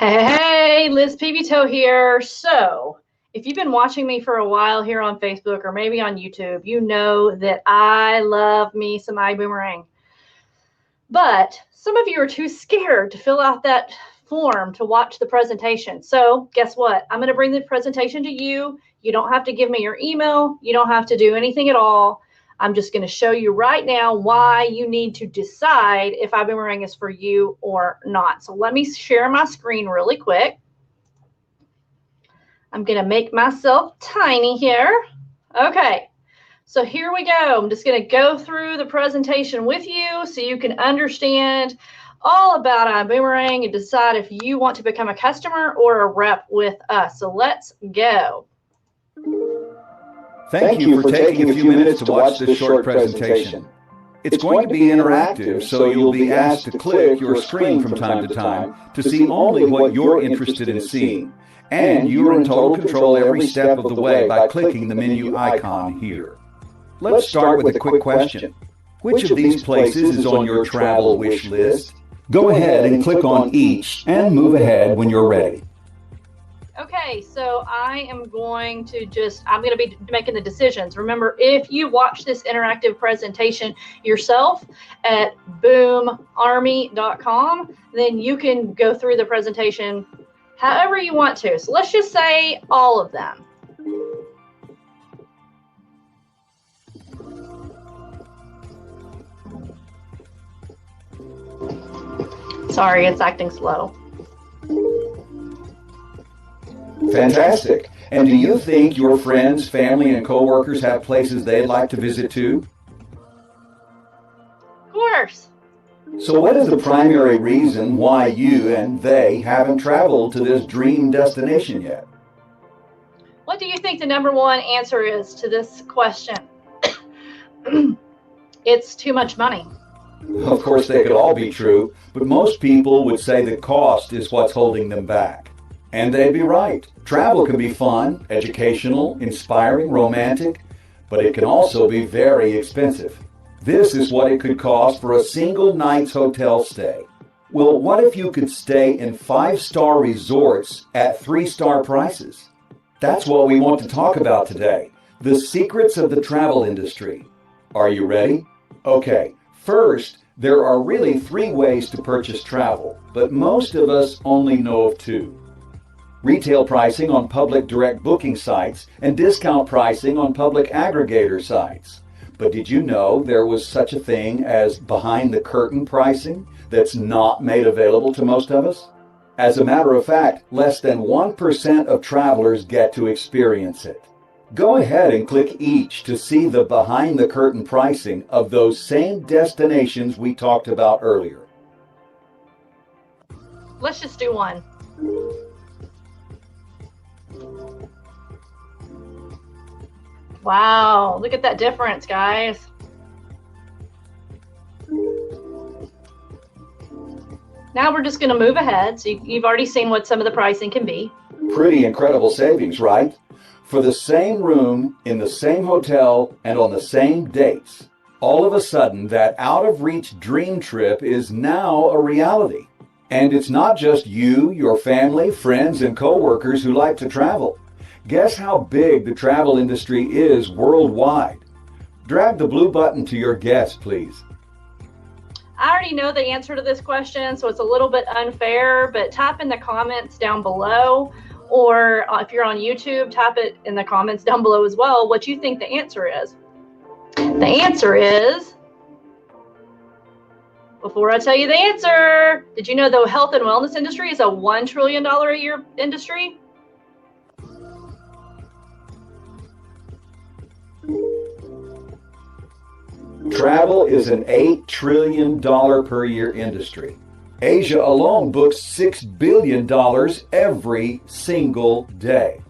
Hey, Liz Pevytoe here. So, if you've been watching me for a while here on Facebook or maybe on YouTube, you know that I love me some iBuumerang. But some of you are too scared to fill out that form to watch the presentation. So, guess what? I'm going to bring the presentation to you. You don't have to give me your email. You don't have to do anything at all. I'm just going to show you right now why you need to decide if iBuumerang is for you or not. So let me share my screen really quick. I'm going to make myself tiny here. Okay, so here we go. I'm just going to go through the presentation with you so you can understand all about iBuumerang and decide if you want to become a customer or a rep with us. So let's go. Thank you for taking a few minutes to watch this short presentation. It's going to be interactive, so you'll be asked to click your screen from time to time to see only what you're interested in seeing. And you are in total control every step of the way by clicking the menu icon here. Let's start with a quick question. Which of these places is on your travel wish list? Go ahead and click on each and move ahead when you're ready. Okay, so I'm going to be making the decisions. Remember, if you watch this interactive presentation yourself at boomarmy.com, then you can go through the presentation however you want to. So let's just say all of them. Sorry, it's acting slow. Fantastic. And do you think your friends, family, and coworkers have places they'd like to visit too? Of course. So what is the primary reason why you and they haven't traveled to this dream destination yet? What do you think the number one answer is to this question? It's too much money. Of course, they could all be true, but most people would say the cost is what's holding them back. And they'd be right. Travel can be fun, educational, inspiring, romantic, but it can also be very expensive. This is what it could cost for a single night's hotel stay. Well, what if you could stay in 5-star resorts at 3-star prices? That's what we want to talk about today. The secrets of the travel industry. Are you ready? Okay, first, there are really 3 ways to purchase travel, but most of us only know of 2. Retail pricing on public direct booking sites and discount pricing on public aggregator sites. But did you know there was such a thing as behind-the-curtain pricing that's not made available to most of us? As a matter of fact, less than 1% of travelers get to experience it. Go ahead and click each to see the behind-the-curtain pricing of those same destinations we talked about earlier. Let's just do one. Wow, look at that difference, guys. Now we're just going to move ahead. So you've already seen what some of the pricing can be. Pretty incredible savings, right? For the same room, in the same hotel, and on the same dates. All of a sudden, that out-of-reach dream trip is now a reality. And it's not just you, your family, friends, and coworkers who like to travel. Guess how big the travel industry is worldwide? Drag the blue button to your guess, please. I already know the answer to this question, so it's a little bit unfair, but type in the comments down below, or if you're on YouTube, type it in the comments down below as well, what you think the answer is. The answer is, before I tell you the answer, did you know the health and wellness industry is a $1 trillion a year industry? Travel is an $8 trillion per year industry. Asia alone books $6 billion every single day.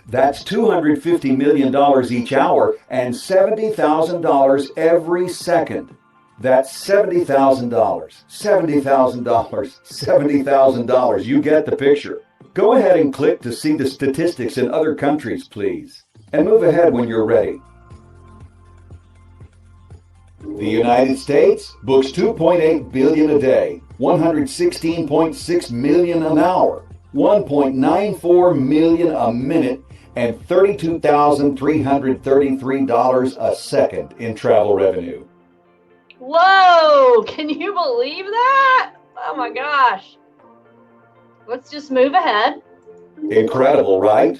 That's $250 million each hour and $70,000 every second. That's $70,000, $70,000, $70,000. You get the picture. Go ahead and click to see the statistics in other countries, please. And move ahead when you're ready. The United States books 2.8 billion a day, 116.6 million an hour. 1.94 million a minute, and $32,333 a second in travel revenue. Whoa, can you believe that? Oh my gosh. Let's just move ahead. Incredible, right?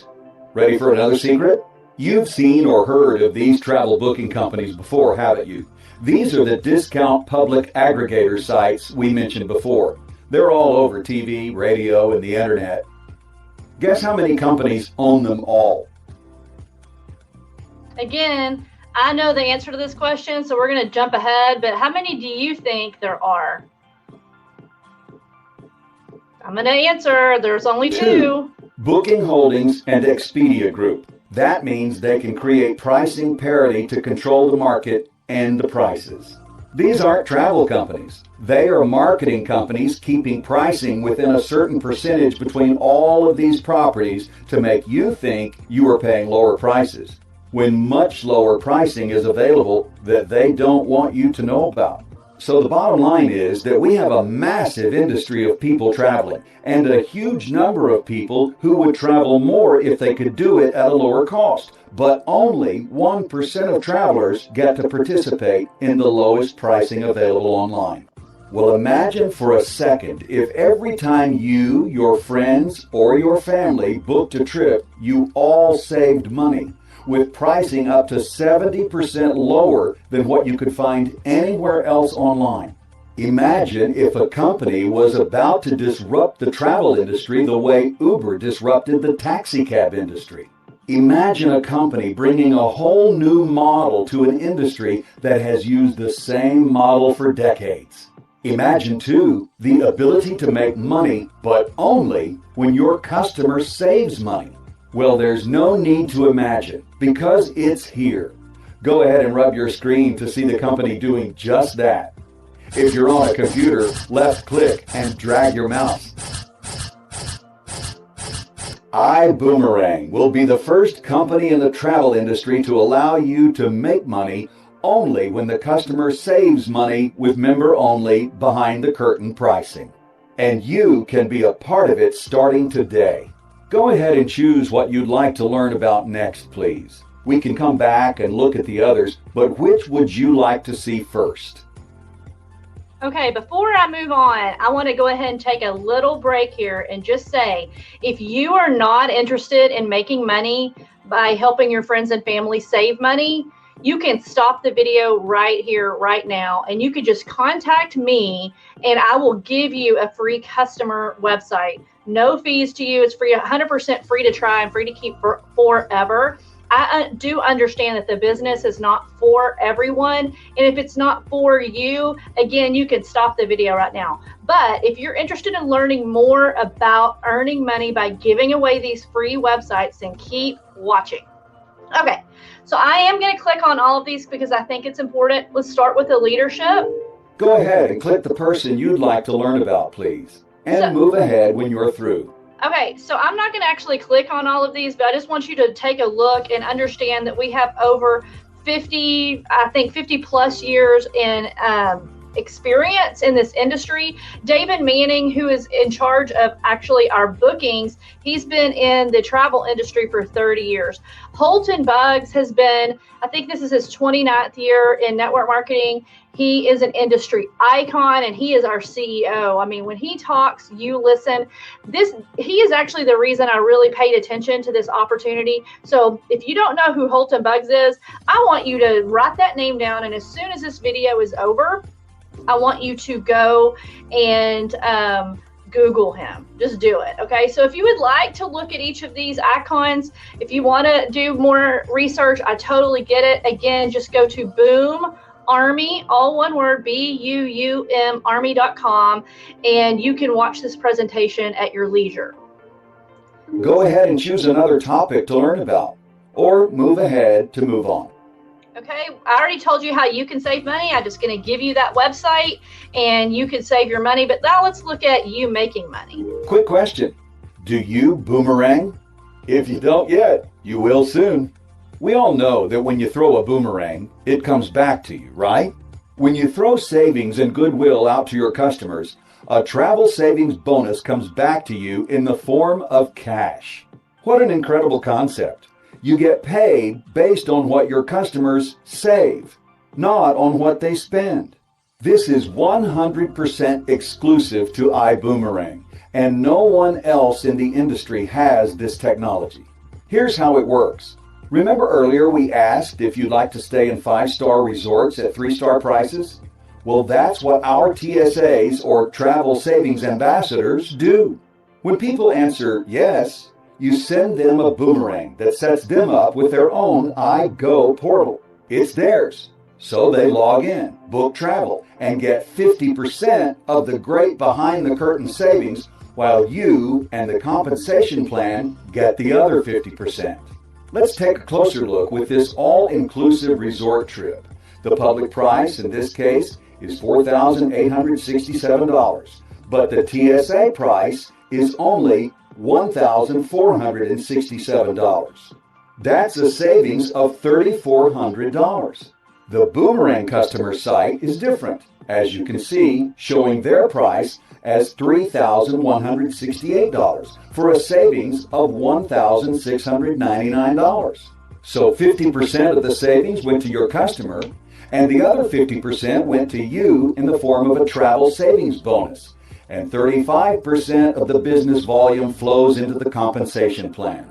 Ready for another secret? You've seen or heard of these travel booking companies before, haven't you? These are the discount public aggregator sites we mentioned before. They're all over TV, radio, and the internet. Guess how many companies own them all? Again, I know the answer to this question, so we're going to jump ahead, but how many do you think there are? I'm going to answer. There's only two. Booking Holdings and Expedia Group. That means they can create pricing parity to control the market and the prices. These aren't travel companies. They are marketing companies keeping pricing within a certain percentage between all of these properties to make you think you are paying lower prices, when much lower pricing is available that they don't want you to know about. So the bottom line is that we have a massive industry of people traveling, and a huge number of people who would travel more if they could do it at a lower cost. But only 1% of travelers get to participate in the lowest pricing available online. Well, imagine for a second if every time you, your friends, or your family booked a trip, you all saved money, with pricing up to 70% lower than what you could find anywhere else online. Imagine if a company was about to disrupt the travel industry the way Uber disrupted the taxi cab industry. Imagine a company bringing a whole new model to an industry that has used the same model for decades. Imagine, too, the ability to make money, but only when your customer saves money. Well, there's no need to imagine, because it's here. Go ahead and rub your screen to see the company doing just that. If you're on a computer, left click and drag your mouse. iBuumerang will be the first company in the travel industry to allow you to make money only when the customer saves money with member-only behind-the-curtain pricing. And you can be a part of it starting today. Go ahead and choose what you'd like to learn about next, please. We can come back and look at the others, but which would you like to see first? Okay, before I move on, I want to go ahead and take a little break here and just say, if you are not interested in making money by helping your friends and family save money, you can stop the video right here, right now, and you can just contact me and I will give you a free customer website. No fees to you. It's free, 100% free to try and free to keep forever. I do understand that the business is not for everyone. And if it's not for you, again, you can stop the video right now. But if you're interested in learning more about earning money by giving away these free websites, then keep watching. Okay, so I am going to click on all of these because I think it's important. Let's start with the leadership. Go ahead and click the person you'd like to learn about, please. And move ahead when you're through. Okay, so I'm not going to actually click on all of these, but I just want you to take a look and understand that we have over 50 plus years in experience in this industry. David Manning, who is in charge of actually our bookings, he's been in the travel industry for 30 years. Holton Buggs has been, I think this is his 29th year in network marketing. He is an industry icon and he is our CEO. I mean, when he talks, you listen. He is actually the reason I really paid attention to this opportunity. So if you don't know who Holton Buggs is, I want you to write that name down. And as soon as this video is over, I want you to go and Google him. Just do it. Okay. So if you would like to look at each of these icons, if you want to do more research, I totally get it. Again, just go to Boom Army, all one word, BUUM Army.com, and you can watch this presentation at your leisure. Go ahead and choose another topic to learn about, or move ahead to move on. Okay, I already told you how you can save money. I'm just going to give you that website and you can save your money. But now let's look at you making money. Quick question. Do you boomerang? If you don't yet, you will soon. We all know that when you throw a boomerang, it comes back to you, right? When you throw savings and goodwill out to your customers, A travel savings bonus comes back to you in the form of cash. What an incredible concept. You get paid based on what your customers save, not on what they spend. This is 100% exclusive to iBuumerang, and no one else in the industry has this technology. Here's how it works. Remember earlier we asked if you'd like to stay in 5-star resorts at 3-star prices? Well, that's what our TSAs, or Travel Savings Ambassadors, do. When people answer yes, you send them a boomerang that sets them up with their own iGo portal. It's theirs. So they log in, book travel, and get 50% of the great behind-the-curtain savings, while you and the compensation plan get the other 50%. Let's take a closer look with this all-inclusive resort trip. The public price in this case is $4,867, but the TSA price is only $1,467. That's a savings of $3,400. The Boomerang customer site is different, as you can see, showing their price as $3,168 for a savings of $1,699. So 50% of the savings went to your customer, and the other 50% went to you in the form of a travel savings bonus, and 35% of the business volume flows into the compensation plan.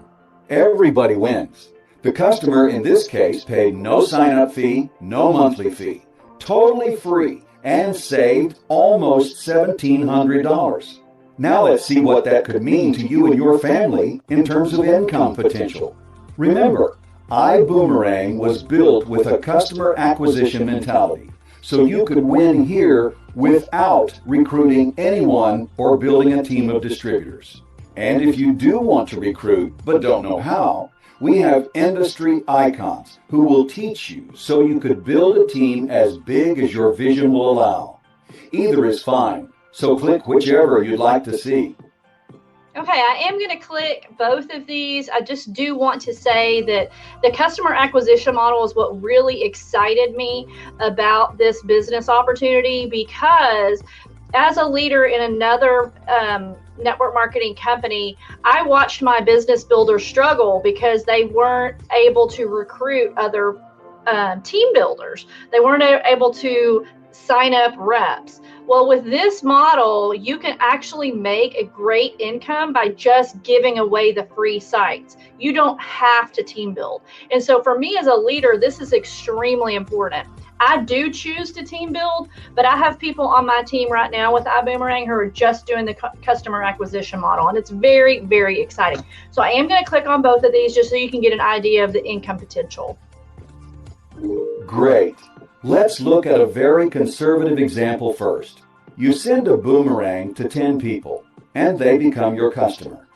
Everybody wins. The customer in this case paid no sign-up fee, no monthly fee, totally free, and saved almost $1,700. Now let's see what that could mean to you and your family in terms of income potential. Remember, iBuumerang was built with a customer acquisition mentality, so you could win here without recruiting anyone or building a team of distributors. And if you do want to recruit but don't know how, we have industry icons who will teach you so you could build a team as big as your vision will allow. Either is fine, so click whichever you'd like to see. Okay, I am going to click both of these. I just do want to say that the customer acquisition model is what really excited me about this business opportunity, because as a leader in another network marketing company, I watched my business builders struggle because they weren't able to recruit other team builders. They weren't able to sign up reps. Well, with this model, you can actually make a great income by just giving away the free sites. You don't have to team build. And so for me as a leader, this is extremely important. I do choose to team build, but I have people on my team right now with iBuumerang who are just doing the customer acquisition model, and it's very, very exciting. So I am going to click on both of these just so you can get an idea of the income potential. Great. Let's look at a very conservative example first. You send a boomerang to 10 people, and they become your customer.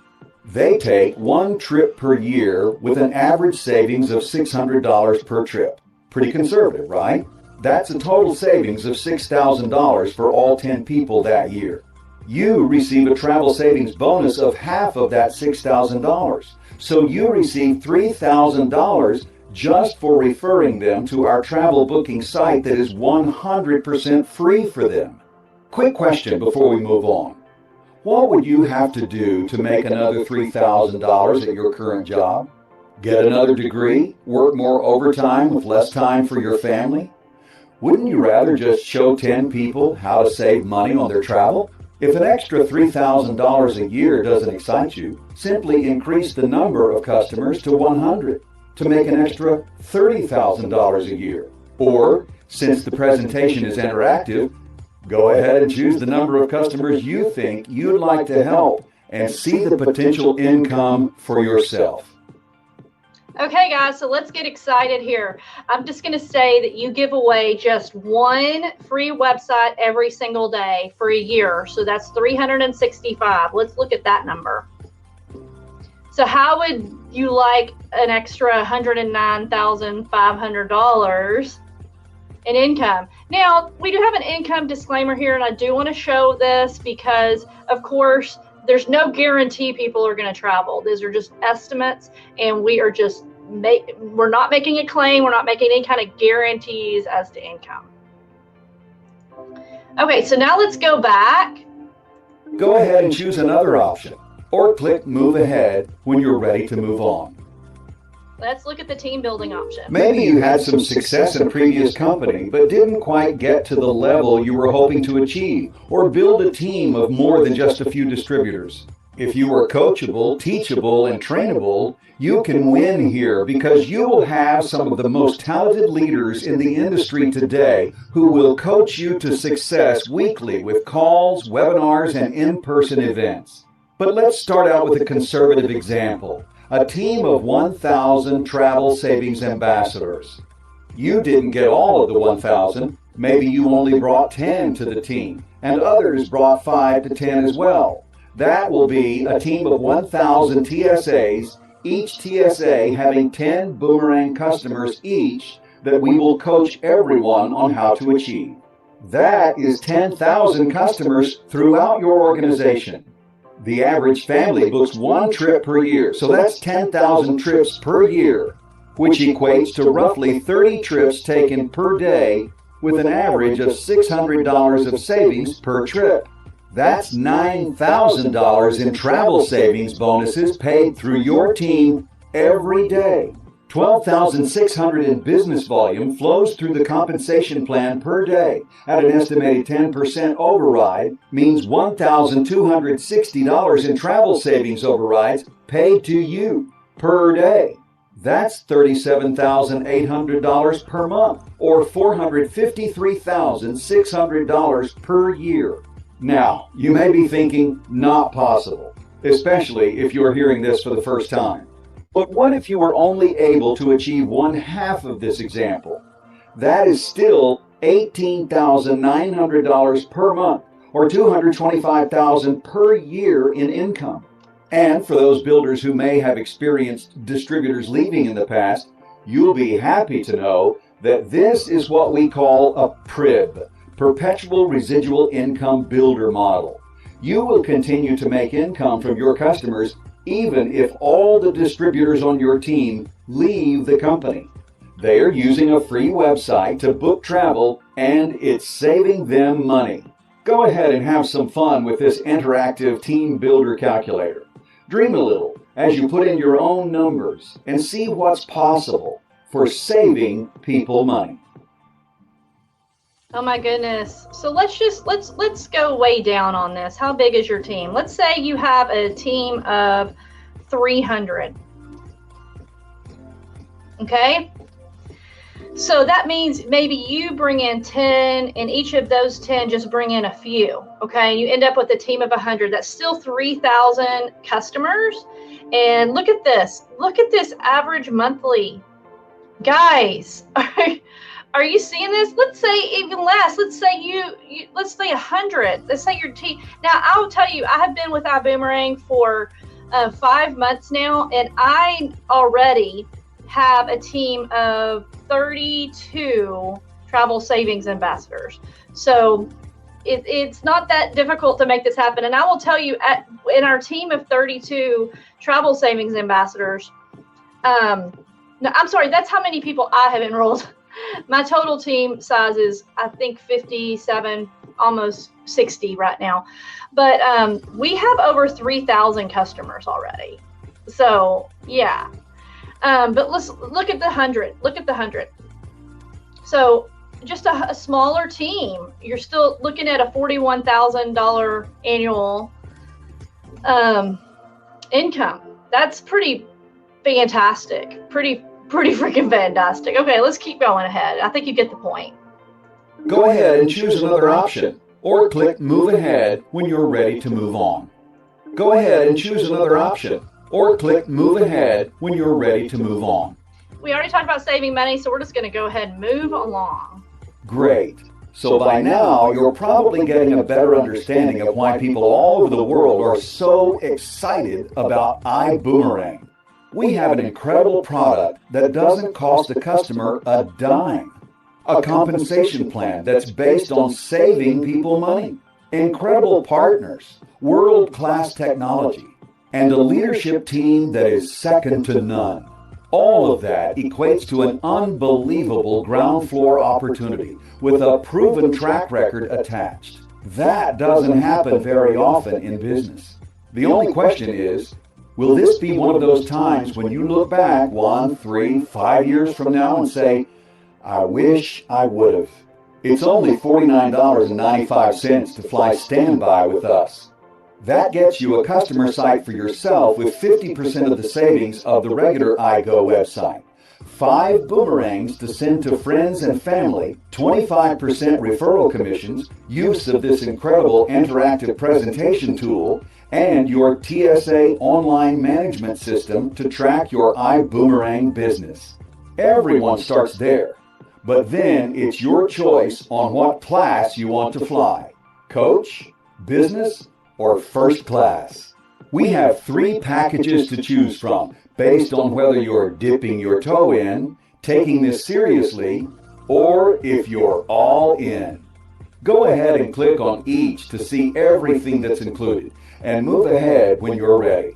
They take one trip per year with an average savings of $600 per trip. Pretty conservative, right? That's a total savings of $6,000 for all 10 people that year. You receive a travel savings bonus of half of that $6,000. So you receive $3,000 just for referring them to our travel booking site that is 100% free for them. Quick question before we move on. What would you have to do to make another $3,000 at your current job? Get another degree? Work more overtime with less time for your family? Wouldn't you rather just show 10 people how to save money on their travel? If an extra $3,000 a year doesn't excite you, simply increase the number of customers to 100 to make an extra $30,000 a year. Or, since the presentation is interactive, go ahead and choose the number of customers you think you'd like to help and see the potential income for yourself. Okay, guys, so let's get excited here. I'm just going to say that you give away just one free website every single day for a year. So that's 365. Let's look at that number. So how would you like an extra $109,500 in income? Now, we do have an income disclaimer here, and I do want to show this because, of course, there's no guarantee people are going to travel. These are just estimates, and we are just we're not making a claim. We're not making any kind of guarantees as to income. Okay, so now let's go back Go ahead and choose another option, or click Move Ahead when you're ready to move on. Let's look at the team building option. Maybe you had some success in a previous company, but didn't quite get to the level you were hoping to achieve, or build a team of more than just a few distributors. If you are coachable, teachable, and trainable, you can win here because you will have some of the most talented leaders in the industry today who will coach you to success weekly with calls, webinars, and in-person events. But let's start out with a conservative example. A team of 1,000 travel savings ambassadors. You didn't get all of the 1,000. Maybe you only brought 10 to the team, and others brought 5 to 10 as well. That will be a team of 1,000 TSAs, each TSA having 10 Boomerang customers each that we will coach everyone on how to achieve. That is 10,000 customers throughout your organization. The average family books one trip per year, so that's 10,000 trips per year, which equates to roughly 30 trips taken per day with an average of $600 of savings per trip. That's $9,000 in travel savings bonuses paid through your team every day. $12,600 in business volume flows through the compensation plan per day at an estimated 10% override, means $1,260 in travel savings overrides paid to you per day. That's $37,800 per month, or $453,600 per year. Now, you may be thinking, not possible, especially if you're hearing this for the first time. But what if you were only able to achieve one half of this example? That is still $18,900 per month, or $225,000 per year in income. And for those builders who may have experienced distributors leaving in the past, you'll be happy to know that this is what we call a PRIB, Perpetual Residual Income Builder Model. You will continue to make income from your customers even if all the distributors on your team leave the company. They are using a free website to book travel, and it's saving them money. Go ahead and have some fun with this interactive team builder calculator. Dream a little as you put in your own numbers and see what's possible for saving people money. Oh my goodness. So let's go way down on this. How big is your team? Let's say you have a team of 300. Okay? So that means maybe you bring in 10 and each of those 10 just bring in a few. Okay? You end up with a team of 100. That's still 3,000 customers. And look at this. Look at this average monthly. Guys, are you seeing this? Let's say even less. Let's say let's say 100. Let's say your team. Now, I will tell you, I have been with iBuumerang for 5 months now, and I already have a team of 32 travel savings ambassadors. So it's not that difficult to make this happen. And I will tell you, in our team of 32 travel savings ambassadors, no, I'm sorry, that's how many people I have enrolled. My total team size is, I think, 57, almost 60 right now. But we have over 3,000 customers already. So, yeah. But let's look at the 100. Look at the 100. So, just a smaller team, you're still looking at a $41,000 annual income. That's pretty fantastic. Pretty freaking fantastic. Okay, let's keep going ahead. I think you get the point. Go ahead and choose another option, or click Move Ahead when you're ready to move on. Go ahead and choose another option, or click Move Ahead when you're ready to move on. We already talked about saving money, so we're just going to go ahead and move along. Great. So by now, you're probably getting a better understanding of why people all over the world are so excited about iBuumerang. We have an incredible product that doesn't cost the customer a dime. A compensation plan that's based on saving people money. Incredible partners, world-class technology, and a leadership team that is second to none. All of that equates to an unbelievable ground floor opportunity with a proven track record attached. That doesn't happen very often in business. The only question is, will this be one of those times when you look back 1, 3, 5 years from now and say, I wish I would have. It's only $49.95 to fly standby with us. That gets you a customer site for yourself with 50% of the savings of the regular iGo website. 5 boomerangs to send to friends and family, 25% referral commissions, use of this incredible interactive presentation tool, and your TSA online management system to track your iBuumerang business. Everyone starts there. But then it's your choice on what class you want to fly. Coach, business, or first class. We have 3 packages to choose from based on whether you're dipping your toe in, taking this seriously, or if you're all in. Go ahead and click on each to see everything that's included and move ahead when you're ready.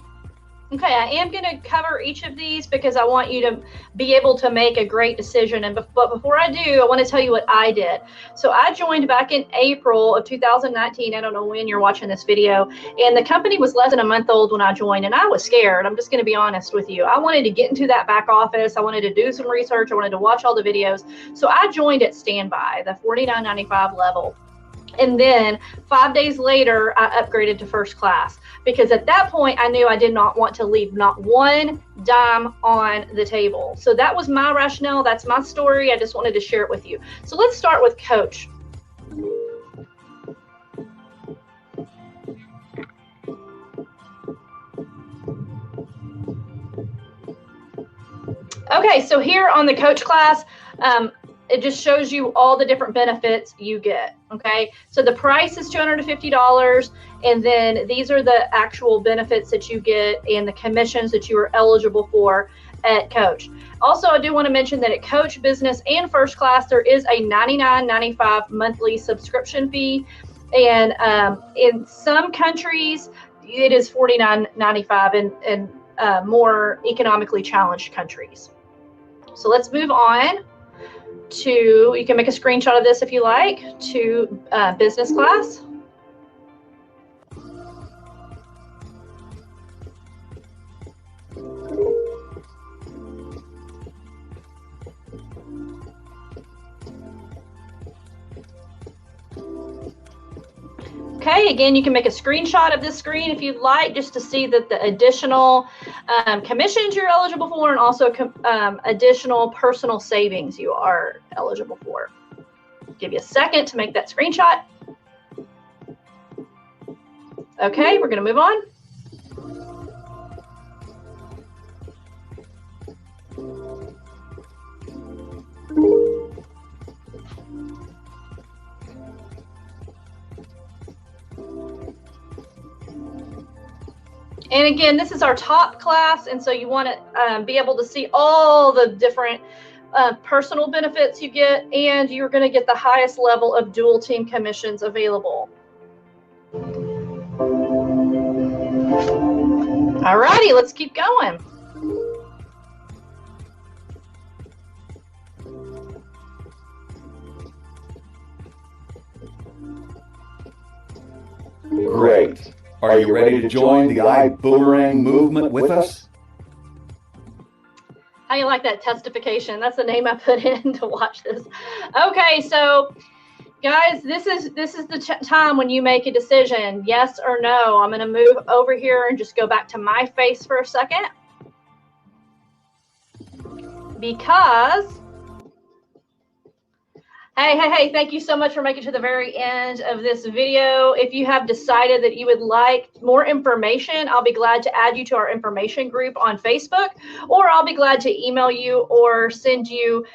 Okay, I am going to cover each of these because I want you to be able to make a great decision. But before I do, I want to tell you what I did. So I joined back in April of 2019. I don't know when you're watching this video. And the company was less than a month old when I joined. And I was scared. I'm just going to be honest with you. I wanted to get into that back office. I wanted to do some research. I wanted to watch all the videos. So I joined at standby, the $49.95 level. And then 5 days later, I upgraded to first class because at that point, I knew I did not want to leave not one dime on the table. So that was my rationale. That's my story. I just wanted to share it with you. So let's start with coach. Okay, so here on the coach class, it just shows you all the different benefits you get. Okay, so the price is $250, and then these are the actual benefits that you get and the commissions that you are eligible for at Coach. Also, I do want to mention that at Coach Business and First Class, there is a $99.95 monthly subscription fee, and in some countries, it is $49.95 in more economically challenged countries. So let's move on to, you can make a screenshot of this if you like, to business class. Okay, again, you can make a screenshot of this screen if you'd like, just to see that the additional commissions you're eligible for and also additional personal savings you are eligible for. I'll give you a second to make that screenshot. Okay, we're going to move on. And again, this is our top class, and so you want to be able to see all the different personal benefits you get, and you're going to get the highest level of dual team commissions available. All righty, let's keep going. Great. Are you ready to join the iBuumerang movement with us? How you like that testification? That's the name I put in to watch this. Okay, so guys, this is the time when you make a decision, yes or no. I'm going to move over here and just go back to my face for a second, because Hey, thank you so much for making it to the very end of this video. If you have decided that you would like more information, I'll be glad to add you to our information group on Facebook, or I'll be glad to email you or send you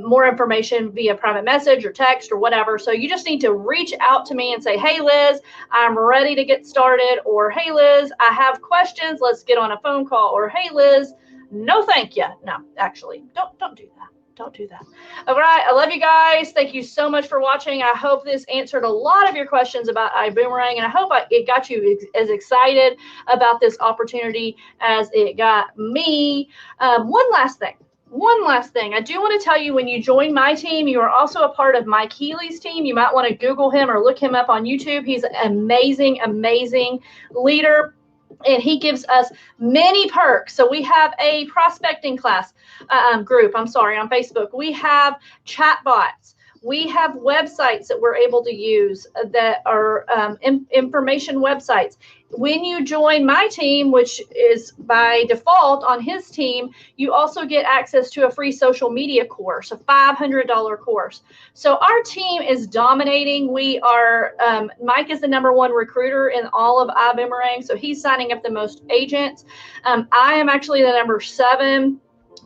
more information via private message or text or whatever. So you just need to reach out to me and say, hey, Liz, I'm ready to get started, or hey, Liz, I have questions. Let's get on a phone call, or hey, Liz, no, thank you. No, actually, don't do that. Don't do that. All right. I love you guys. Thank you so much for watching. I hope this answered a lot of your questions about iBuumerang, and I hope it got you as excited about this opportunity as it got me. One last thing. One last thing. I do want to tell you, when you join my team, you are also a part of Mike Healy's team. You might want to Google him or look him up on YouTube. He's an amazing, amazing leader, and he gives us many perks. So we have a prospecting class group, on Facebook. We have chat bots. We have websites that we're able to use that are information websites. When you join my team, which is by default on his team, you also get access to a free social media course, a $500 course. So our team is dominating. We are, Mike is the #1 recruiter in all of iBuumerang, so he's signing up the most agents. I am actually the #7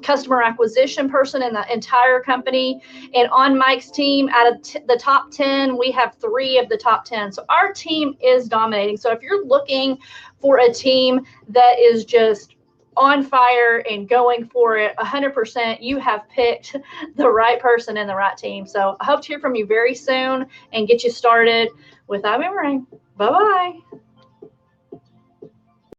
customer acquisition person in the entire company. And on Mike's team, out of the top 10, we have 3 of the top 10. So our team is dominating. So if you're looking for a team that is just on fire and going for it 100%, you have picked the right person and the right team. So I hope to hear from you very soon and get you started with iBuumerang. Bye-bye.